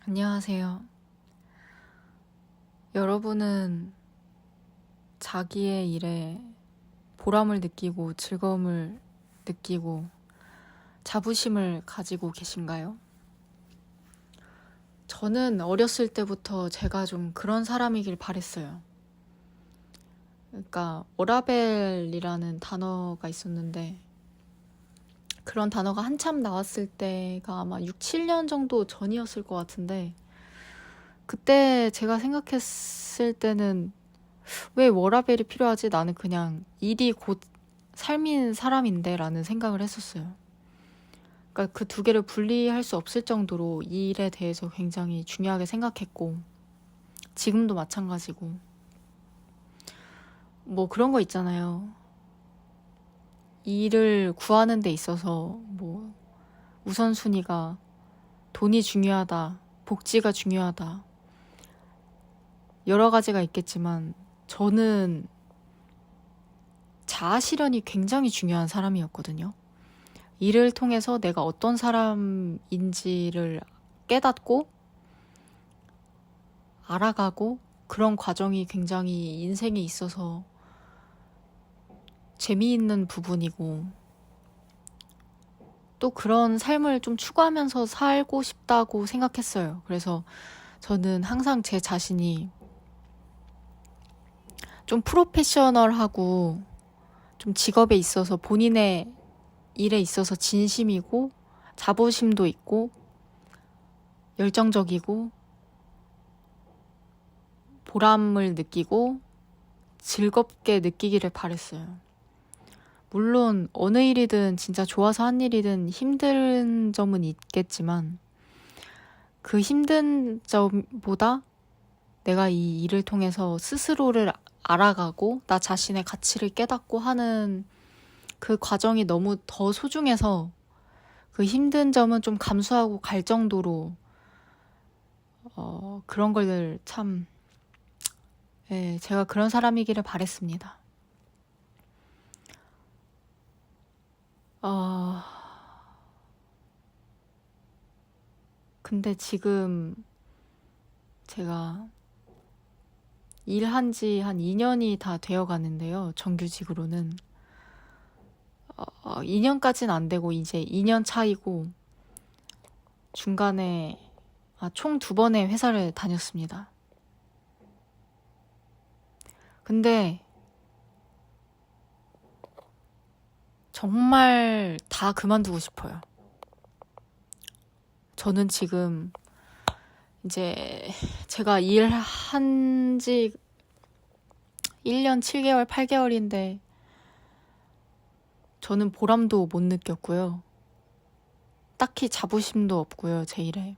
안녕하세요. 여러분은 자기의 일에 보람을 느끼고 즐거움을 느끼고 자부심을 가지고 계신가요? 저는 어렸을 때부터 제가 좀 그런 사람이길 바랬어요. 그러니까 워라밸이라는 단어가 있었는데 그런 단어가 한참 나왔을 때가 아마 6, 7년 정도 전이었을 것 같은데 그때 제가 생각했을 때는 왜 워라밸이 필요하지? 나는 그냥 일이 곧 삶인 사람인데 라는 생각을 했었어요. 그러니까 그 두 개를 분리할 수 없을 정도로 이 일에 대해서 굉장히 중요하게 생각했고 지금도 마찬가지고 뭐 그런 거 있잖아요. 일을 구하는 데 있어서 뭐 우선순위가 돈이 중요하다, 복지가 중요하다 여러 가지가 있겠지만 저는 자아 실현이 굉장히 중요한 사람이었거든요. 일을 통해서 내가 어떤 사람인지를 깨닫고 알아가고 그런 과정이 굉장히 인생에 있어서 재미있는 부분이고 또 그런 삶을 좀 추구하면서 살고 싶다고 생각했어요. 그래서 저는 항상 제 자신이 좀 프로페셔널하고 좀 직업에 있어서 본인의 일에 있어서 진심이고 자부심도 있고 열정적이고 보람을 느끼고 즐겁게 느끼기를 바랬어요. 물론 어느 일이든 진짜 좋아서 한 일이든 힘든 점은 있겠지만 그 힘든 점보다 내가 이 일을 통해서 스스로를 알아가고 나 자신의 가치를 깨닫고 하는 그 과정이 너무 더 소중해서 그 힘든 점은 좀 감수하고 갈 정도로 그런 걸 참 제가 그런 사람이기를 바랬습니다. 근데 지금 제가 일한 지 한 2년이 다 되어 가는데요. 정규직으로는. 2년까지는 안 되고 이제 2년 차이고 중간에 총 2번의 회사를 다녔습니다. 근데 정말 다 그만두고 싶어요. 저는 지금 이제 제가 일한 지 1년 7개월, 8개월인데 저는 보람도 못 느꼈고요. 딱히 자부심도 없고요, 제 일에.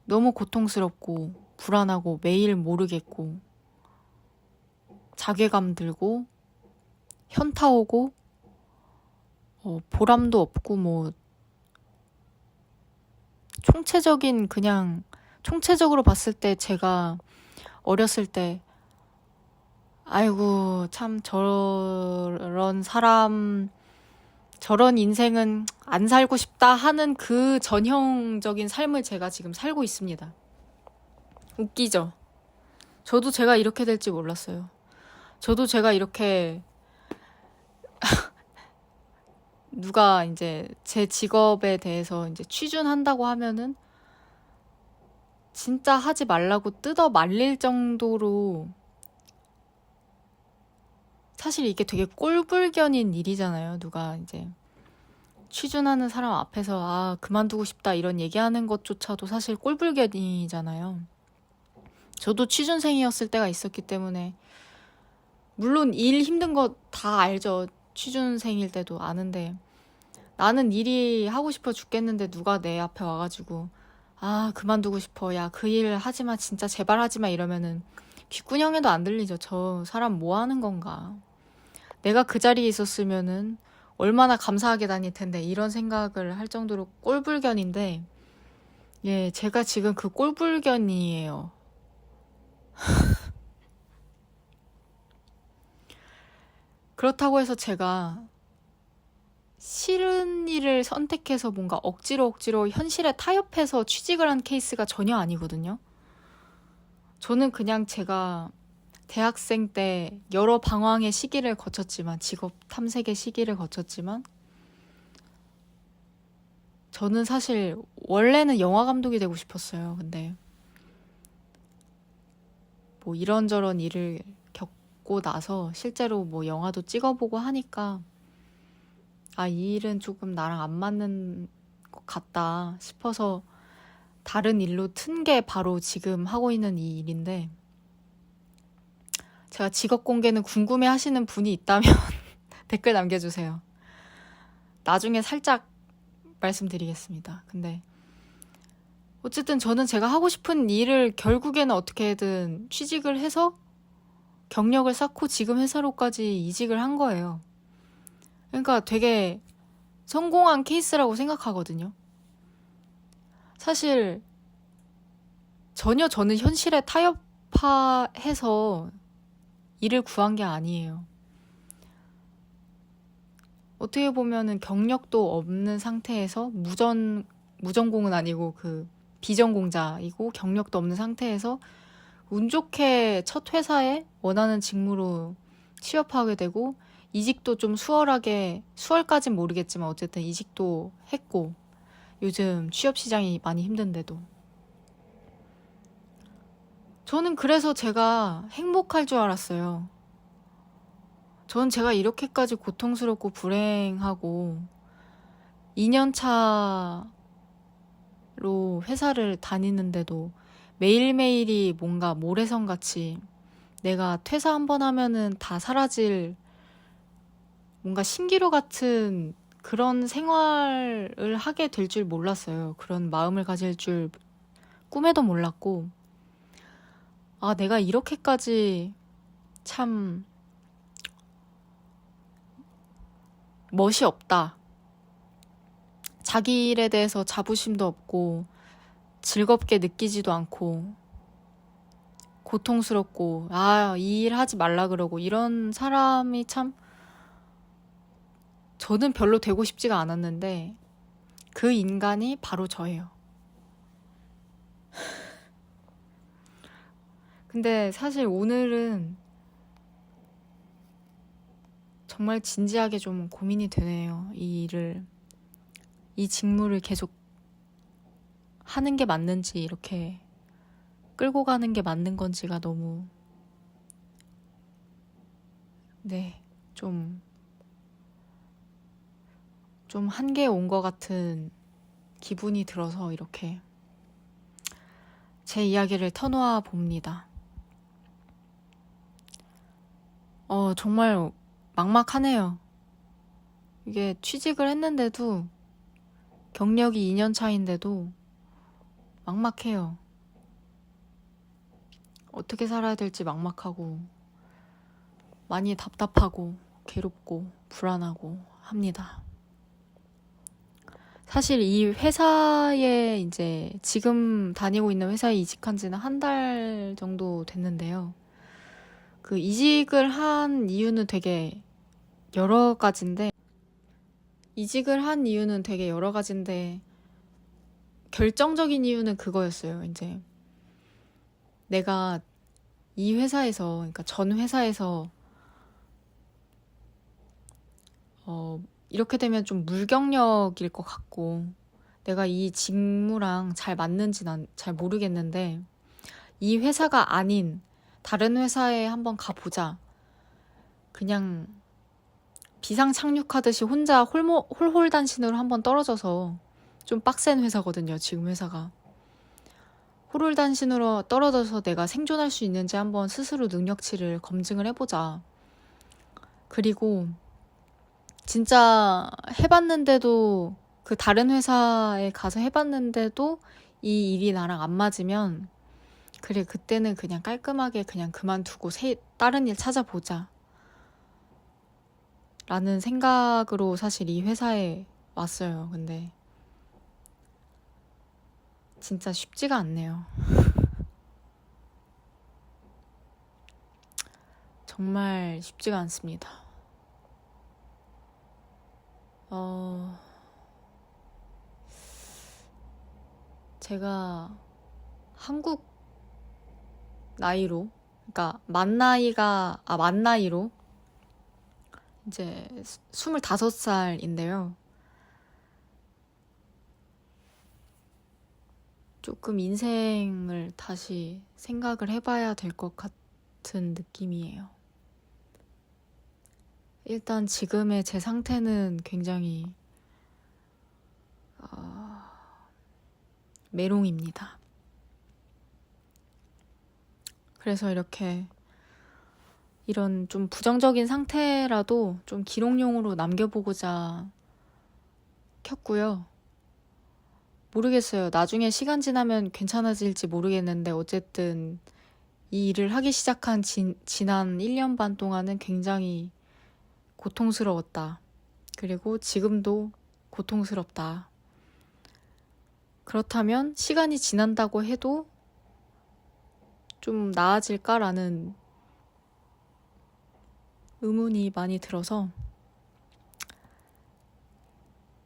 너무 고통스럽고 불안하고 매일 모르겠고 자괴감 들고 현타 오고 보람도 없고 뭐 총체적으로 봤을 때 제가 어렸을 때 아이고 참 저런 사람 저런 인생은 안 살고 싶다 하는 그 전형적인 삶을 제가 지금 살고 있습니다. 웃기죠? 저도 제가 이렇게 될지 몰랐어요. 저도 제가 이렇게 누가 이제 제 직업에 대해서 이제 취준한다고 하면은 진짜 하지 말라고 뜯어 말릴 정도로 사실 이게 되게 꼴불견인 일이잖아요. 누가 이제 취준하는 사람 앞에서 그만두고 싶다 이런 얘기하는 것조차도 사실 꼴불견이잖아요. 저도 취준생이었을 때가 있었기 때문에 물론 일 힘든 거 다 알죠. 취준생일 때도 아는데 나는 일이 하고 싶어 죽겠는데 누가 내 앞에 와가지고 그만두고 싶어 야 그 일 하지마 진짜 제발 하지마 이러면은 귓구녕에도 안 들리죠. 저 사람 뭐 하는 건가. 내가 그 자리에 있었으면은 얼마나 감사하게 다닐 텐데 이런 생각을 할 정도로 꼴불견인데 제가 지금 그 꼴불견이에요. 그렇다고 해서 제가 싫은 일을 선택해서 뭔가 억지로 현실에 타협해서 취직을 한 케이스가 전혀 아니거든요. 저는 그냥 제가 대학생 때 여러 방황의 시기를 거쳤지만, 직업 탐색의 시기를 거쳤지만, 저는 사실 원래는 영화 감독이 되고 싶었어요. 근데 뭐 이런저런 일을 겪고 나서 실제로 뭐 영화도 찍어보고 하니까 이 일은 조금 나랑 안 맞는 것 같다 싶어서 다른 일로 튼 게 바로 지금 하고 있는 이 일인데, 제가 직업 공개는 궁금해 하시는 분이 있다면 댓글 남겨주세요. 나중에 살짝 말씀드리겠습니다. 근데 어쨌든 저는 제가 하고 싶은 일을 결국에는 어떻게든 취직을 해서 경력을 쌓고 지금 회사로까지 이직을 한 거예요. 그러니까 되게 성공한 케이스라고 생각하거든요. 사실 전혀 저는 현실에 타협해서 일을 구한 게 아니에요. 어떻게 보면은 경력도 없는 상태에서 무전공은 아니고 그 비전공자이고 경력도 없는 상태에서 운 좋게 첫 회사에 원하는 직무로 취업하게 되고, 이직도 좀 수월까진 모르겠지만 어쨌든 이직도 했고, 요즘 취업 시장이 많이 힘든데도 저는 그래서 제가 행복할 줄 알았어요. 전 제가 이렇게까지 고통스럽고 불행하고 2년 차로 회사를 다니는데도 매일매일이 뭔가 모래성 같이 내가 퇴사 한번 하면은 다 사라질 뭔가 신기루 같은 그런 생활을 하게 될 줄 몰랐어요. 그런 마음을 가질 줄 꿈에도 몰랐고, 내가 이렇게까지 참 멋이 없다. 자기 일에 대해서 자부심도 없고 즐겁게 느끼지도 않고 고통스럽고 이 일 하지 말라 그러고 이런 사람이 참 저는 별로 되고 싶지가 않았는데, 그 인간이 바로 저예요. 근데 사실 오늘은 정말 진지하게 좀 고민이 되네요. 이 직무를 계속 하는 게 맞는지, 이렇게 끌고 가는 게 맞는 건지가 너무, 좀 한계에 온 것 같은 기분이 들어서 이렇게 제 이야기를 터놓아 봅니다. 정말 막막하네요. 이게 취직을 했는데도 경력이 2년 차인데도 막막해요. 어떻게 살아야 될지 막막하고 많이 답답하고 괴롭고 불안하고 합니다. 사실 이 회사에 이제 지금 다니고 있는 회사에 이직한 지는 한 달 정도 됐는데요. 그 이직을 한 이유는 되게 여러 가지인데 결정적인 이유는 그거였어요. 이제 내가 이 회사에서, 그러니까 전 회사에서 이렇게 되면 좀 물경력일 것 같고 내가 이 직무랑 잘 맞는지 난 잘 모르겠는데, 이 회사가 아닌 다른 회사에 한번 가보자. 그냥 비상 착륙하듯이 혼자 홀홀단신으로 한번 떨어져서, 좀 빡센 회사거든요, 지금 회사가. 홀홀단신으로 떨어져서 내가 생존할 수 있는지 한번 스스로 능력치를 검증을 해보자. 그리고 진짜 해봤는데도, 그 다른 회사에 가서 해봤는데도 이 일이 나랑 안 맞으면, 그래, 그때는 그냥 깔끔하게 그냥 그만두고 다른 일 찾아보자 라는 생각으로 사실 이 회사에 왔어요. 근데 진짜 쉽지가 않네요. 정말 쉽지가 않습니다. 어, 제가 한국 나이로, 그러니까 만 나이로 이제 25살인데요. 조금 인생을 다시 생각을 해봐야 될 것 같은 느낌이에요. 일단 지금의 제 상태는 굉장히 메롱입니다. 그래서 이런 좀 부정적인 상태라도 좀 기록용으로 남겨보고자 켰고요. 모르겠어요. 나중에 시간 지나면 괜찮아질지 모르겠는데 어쨌든 이 일을 하기 시작한 지난 1년 반 동안은 굉장히 고통스러웠다. 그리고 지금도 고통스럽다. 그렇다면 시간이 지난다고 해도 좀 나아질까라는 의문이 많이 들어서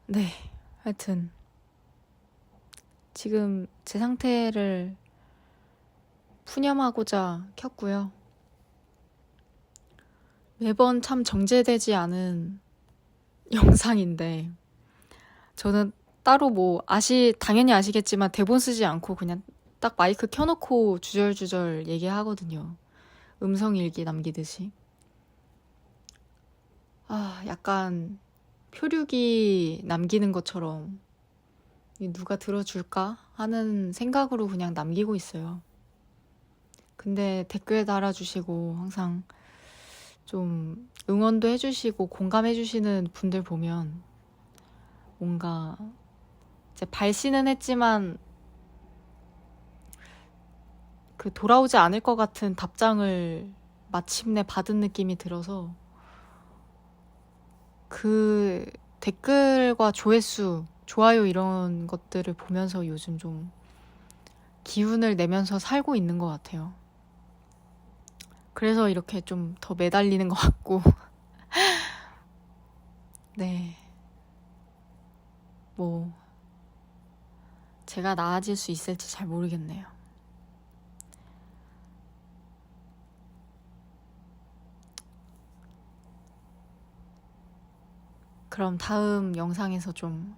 네, 하여튼 지금 제 상태를 푸념하고자 켰고요. 매번 참 정제되지 않은 영상인데 저는 따로 당연히 아시겠지만 대본 쓰지 않고 그냥 딱 마이크 켜놓고 주절주절 얘기하거든요. 음성일기 남기듯이. 약간 표류기 남기는 것처럼 누가 들어줄까 하는 생각으로 그냥 남기고 있어요. 근데 댓글 달아주시고 항상 좀 응원도 해주시고 공감해주시는 분들 보면 뭔가 이제 발신은 했지만 그 돌아오지 않을 것 같은 답장을 마침내 받은 느낌이 들어서 그 댓글과 조회수, 좋아요 이런 것들을 보면서 요즘 좀 기운을 내면서 살고 있는 것 같아요. 그래서 이렇게 좀 더 매달리는 것 같고 네, 제가 나아질 수 있을지 잘 모르겠네요. 그럼 다음 영상에서 좀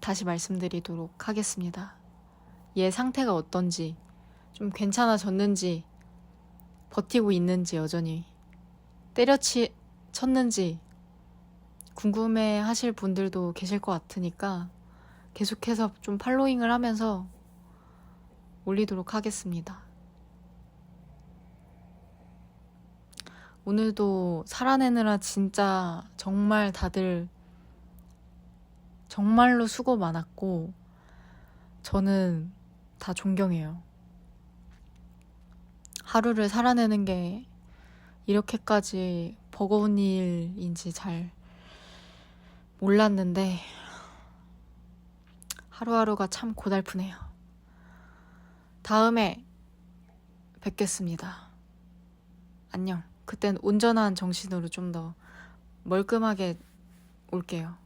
다시 말씀드리도록 하겠습니다. 얘 상태가 어떤지, 좀 괜찮아졌는지, 버티고 있는지 여전히, 때려쳤는지 궁금해 하실 분들도 계실 것 같으니까 계속해서 좀 팔로잉을 하면서 올리도록 하겠습니다. 오늘도 살아내느라 진짜 정말 다들 정말로 수고 많았고 저는 다 존경해요. 하루를 살아내는 게 이렇게까지 버거운 일인지 잘 몰랐는데 하루하루가 참 고달프네요. 다음에 뵙겠습니다. 안녕. 그땐 온전한 정신으로 좀 더 멀끔하게 올게요.